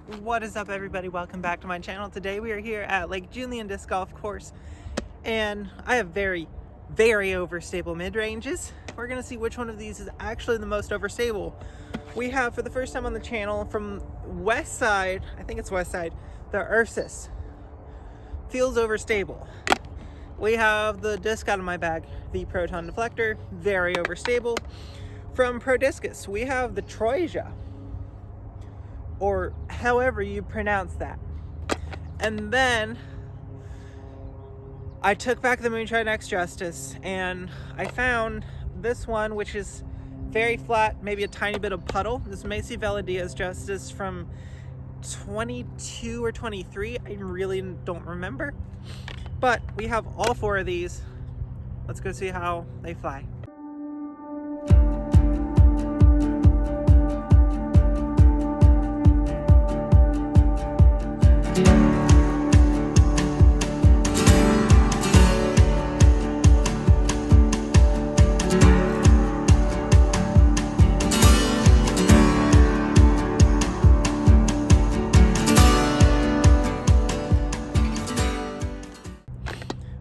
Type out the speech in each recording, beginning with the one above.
What is up, everybody? Welcome back to my channel. Today we are here at Lake Julian Disc Golf Course, and I have very overstable mid-ranges. We're gonna see which one of these is actually the most overstable. We have, for the first time on the channel, from west side, I think it's west side, the Ursus. Feels overstable. We have the disc out of my bag, the Proton Deflector, very overstable. From Pro Discus, we have the Troja, or however you pronounce that. And then I took back the Moonshine X Justice and I found this one, which is very flat, maybe a tiny bit of puddle. This Macy Veladiaz Justice from 22 or 23, I really don't remember. But we have all four of these. Let's go see how they fly.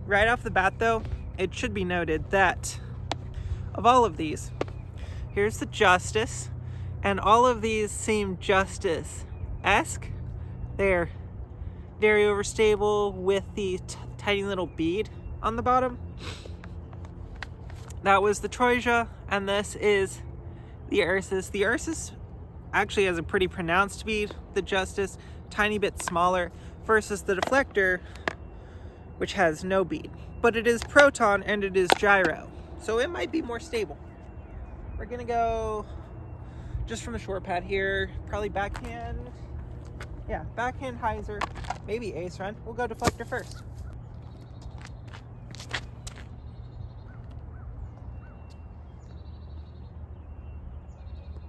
Right off the bat though, it should be noted that of all of these, here's the Justice, and all of these seem Justice-esque. They're very overstable with the tiny little bead on the bottom. That was the Troja, and this is the Ursus. The Ursus actually has a pretty pronounced bead. The Justice, tiny bit smaller, versus the Deflector, which has no bead. But it is Proton and it is gyro, so it might be more stable. We're gonna go just from the short pad here, probably backhand. Yeah, backhand hyzer, maybe ace run. We'll go Deflector first.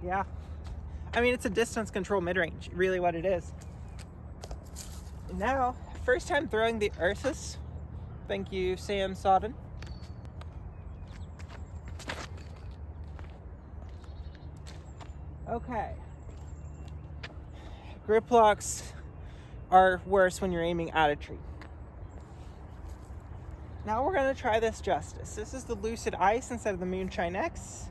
Yeah, I mean, it's a distance control mid-range, really what it is. And now, first time throwing the Ursus. Thank you, Sam Sodden. Okay. Grip locks are worse when you're aiming at a tree. Now we're gonna try this Justice. This is the Lucid Ice instead of the Moonshine X.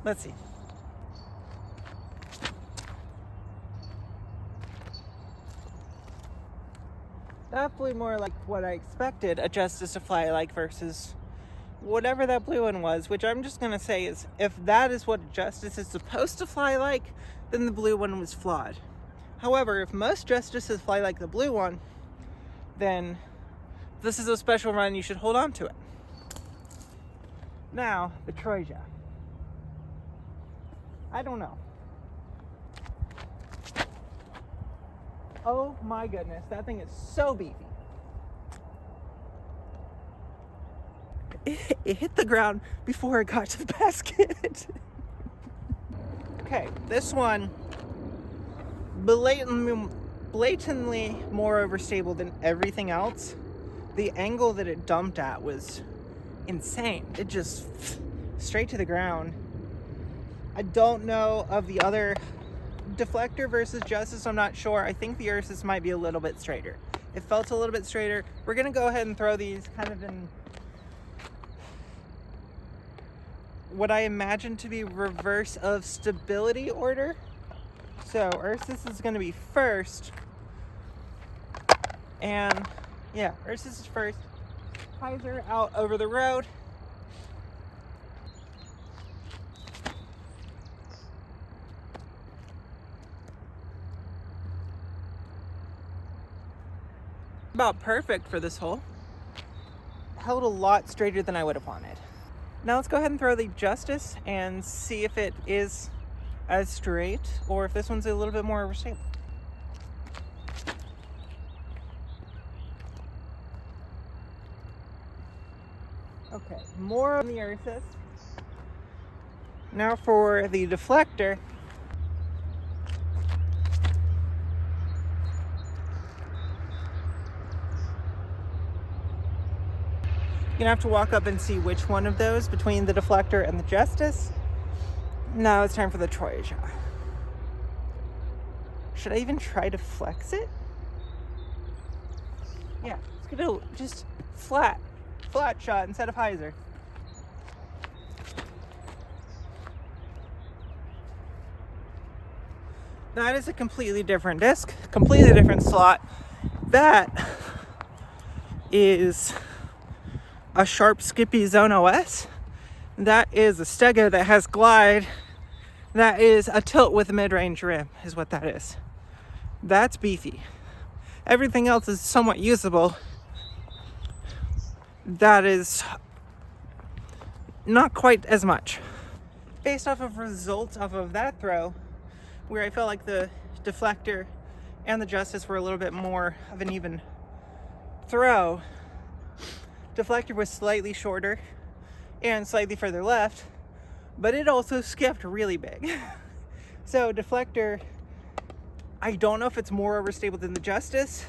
Let's see. Definitely more like what I expected a Justice to fly like versus whatever that blue one was, which I'm just gonna say is, if that is what a Justice is supposed to fly like, then the blue one was flawed. However, if most Justices fly like the blue one, then this is a special run, you should hold on to it. Now, the Troja. I don't know. Oh my goodness, that thing is so beefy. It hit the ground before it got to the basket. Okay, this one, blatantly more overstable than everything else. The angle that it dumped at was insane. It just straight to the ground. I don't know of the other Deflector versus Justice, I'm not sure. I think the Ursus might be a little bit straighter. It felt a little bit straighter. We're gonna go ahead and throw these kind of in what I imagine to be reverse of stability order. So Ursus is gonna be first. And yeah, Ursus is first. Hyzer out over the road. About perfect for this hole. Held a lot straighter than I would have wanted. Now let's go ahead and throw the Justice and see if it is as straight or if this one's a little bit more overstable. Okay, more on the Ursus. Now for the Deflector. You're gonna have to walk up and see which one of those between the Deflector and the Justice. Now it's time for the Troja. Should I even try to flex it? Yeah, it's gonna just flat shot instead of hyzer. That is a completely different disc, completely different slot. That is a Sharp Skippy Zone OS. That is a Stego that has glide. That is a tilt with a mid-range rim, is what that is. That's beefy. Everything else is somewhat usable. That is not quite as much. Based off of results off of that throw, where I felt like the deflector and the Justice were a little bit more of an even throw, deflector was slightly shorter and slightly further left, but it also skipped really big. So deflector, I don't know if it's more overstable than the Justice.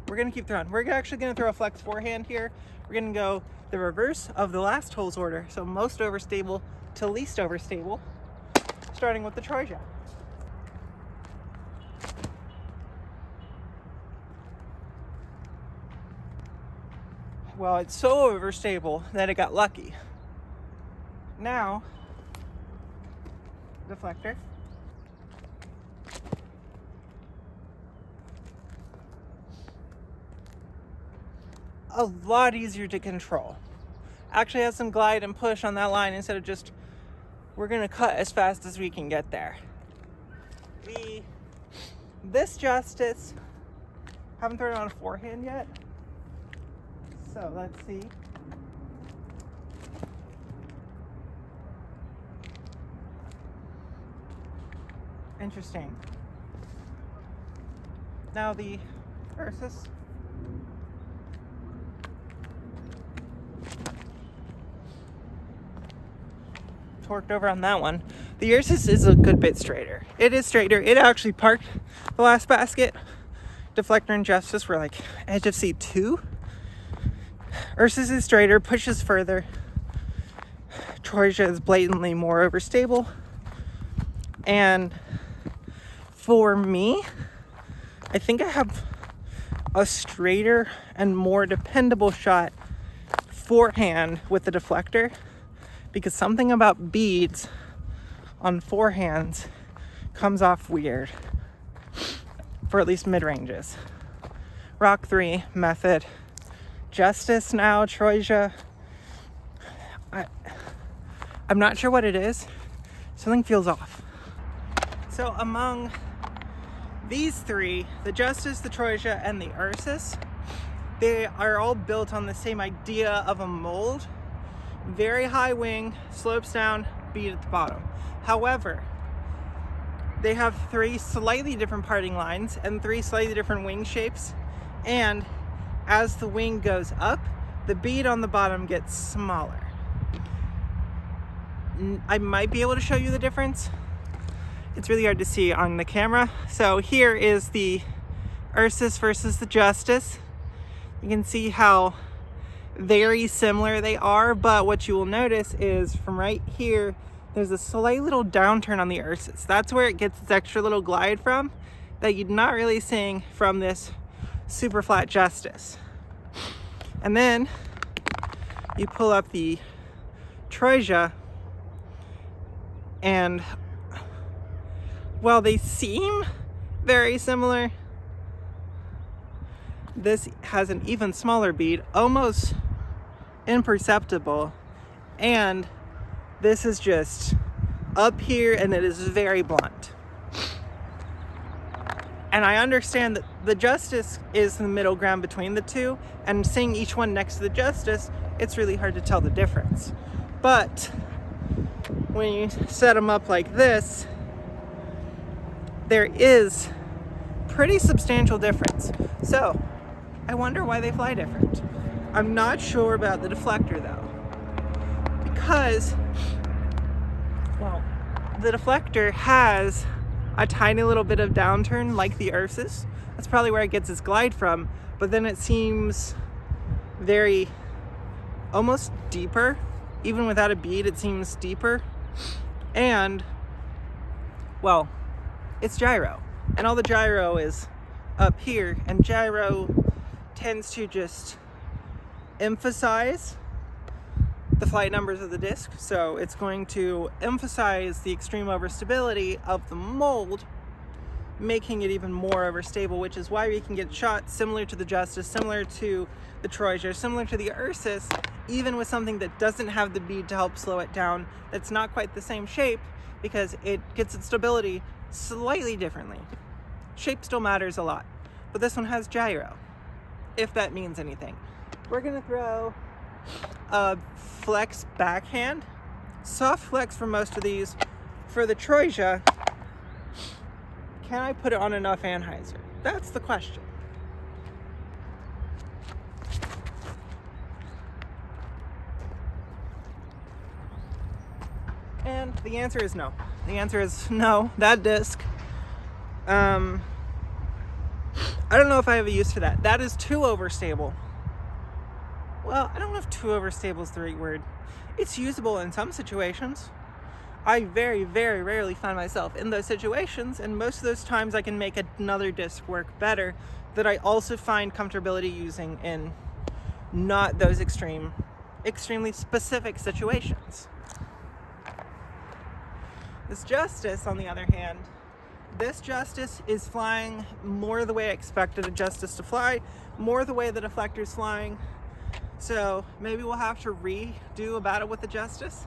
We're gonna keep throwing. We're actually gonna throw a flex forehand here. We're gonna go the reverse of the last hole's order. So most overstable to least overstable, starting with the Troja. Well, it's so overstable that it got lucky. Now, deflector. A lot easier to control. Actually has some glide and push on that line instead of just, we're gonna cut as fast as we can get there. This Justice, haven't thrown it on a forehand yet. So let's see. Interesting. Now the Ursus. Torqued over on that one. The Ursus is a good bit straighter. It is straighter. It actually parked the last basket. Deflector and Justice were like edge of seat 2. Ursus is straighter, pushes further. Troja is blatantly more overstable. And for me, I think I have a straighter and more dependable shot forehand with the deflector, because something about beads on forehands comes off weird for at least mid-ranges. Rock 3, Method, Justice now, Troja. I'm not sure what it is. Something feels off. So among these three, the Justice, the Troja, and the Ursus, they are all built on the same idea of a mold. Very high wing, slopes down, bead at the bottom. However, they have 3 slightly different parting lines and 3 slightly different wing shapes. And as the wing goes up, the bead on the bottom gets smaller. I might be able to show you the difference. It's really hard to see on the camera. So here is the Ursus versus the Justice. You can see how very similar they are, but what you will notice is from right here, there's a slight little downturn on the Ursus. That's where it gets its extra little glide from that you're not really seeing from this super flat Justice. And then you pull up the Troja, and while they seem very similar, this has an even smaller bead, almost imperceptible, and this is just up here and it is very blunt. And I understand that the Justice is the middle ground between the two, and seeing each one next to the Justice, it's really hard to tell the difference. But when you set them up like this, there is pretty substantial difference. So I wonder why they fly different. I'm not sure about the deflector though, because, well, the deflector has a tiny little bit of downturn like the Ursus. That's probably where it gets its glide from, but then it seems very, almost deeper. Even without a bead, it seems deeper. And, well, it's gyro. And all the gyro is up here, and gyro tends to just emphasize the flight numbers of the disc. So it's going to emphasize the extreme overstability of the mold, making it even more overstable, which is why we can get shots similar to the Justice, similar to the Troja, similar to the Ursus, even with something that doesn't have the bead to help slow it down, that's not quite the same shape, because it gets its stability slightly differently. Shape still matters a lot, but this one has gyro, if that means anything. We're gonna throw a flex backhand, soft flex for most of these. For the Troja, can I put it on enough anhyzer? That's the question. And the answer is no. The answer is no. That disc, I don't know if I have a use for that. That is too overstable. Well, I don't know if too overstable is the right word. It's usable in some situations. I very, very rarely find myself in those situations, and most of those times I can make another disc work better that I also find comfortability using in not those extremely specific situations. This Justice, on the other hand, this Justice is flying more the way I expected a Justice to fly, more the way the deflector's flying. So maybe we'll have to redo a battle with the Justice.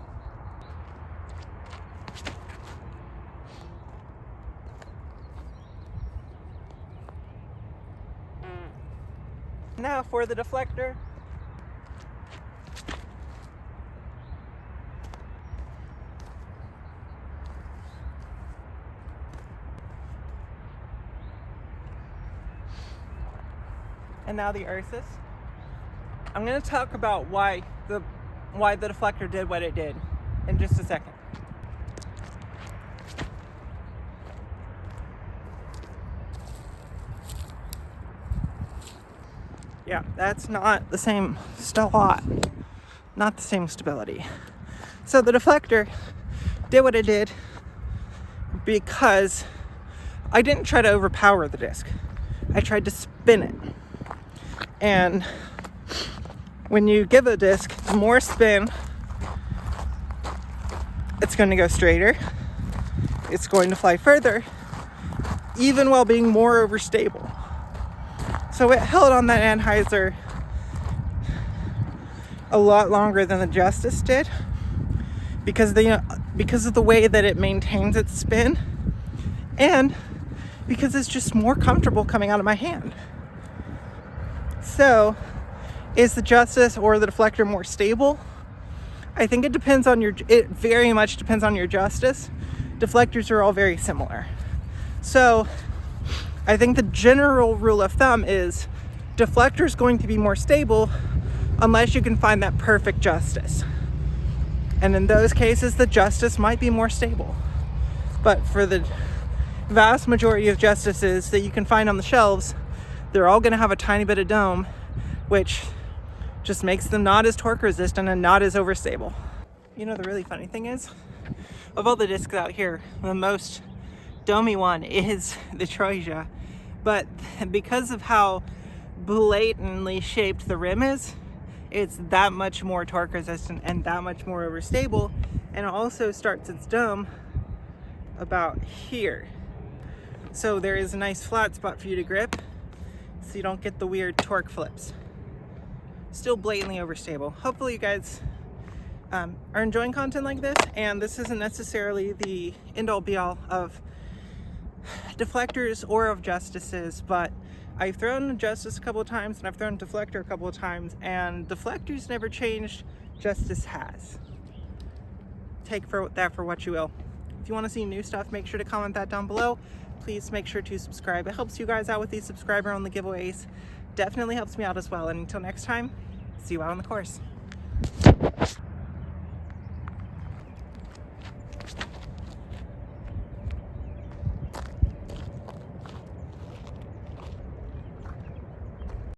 Now for the deflector. And now the Ursus. I'm going to talk about why the deflector did what it did in just a second. Yeah, that's not the same not the same stability. So the deflector did what it did because I didn't try to overpower the disc. I tried to spin it. And when you give a disc more spin, it's going to go straighter. It's going to fly further, even while being more overstable. So it held on that anhyzer a lot longer than the Justice did because of the way that it maintains its spin, and because it's just more comfortable coming out of my hand. So, is the Justice or the deflector more stable? I think it very much depends on your Justice. Deflectors are all very similar. So, I think the general rule of thumb is deflector is going to be more stable unless you can find that perfect Justice. And in those cases, the Justice might be more stable. But for the vast majority of Justices that you can find on the shelves, they're all going to have a tiny bit of dome, which just makes them not as torque resistant and not as overstable. You know, the really funny thing is, of all the discs out here, the most domey one is the Troja, but because of how blatantly shaped the rim is, it's that much more torque resistant and that much more overstable, and it also starts its dome about here. So there is a nice flat spot for you to grip, so you don't get the weird torque flips. Still blatantly overstable. Hopefully you guys are enjoying content like this, and this isn't necessarily the end-all be-all of deflectors or of Justices, but I've thrown a Justice a couple of times and I've thrown a deflector a couple of times, and deflectors never changed, Justice has. Take that for what you will. If you want to see new stuff, make sure to comment that down below. Please make sure to subscribe. It helps you guys out with these subscriber-only giveaways. Definitely helps me out as well. And until next time, see you out on the course.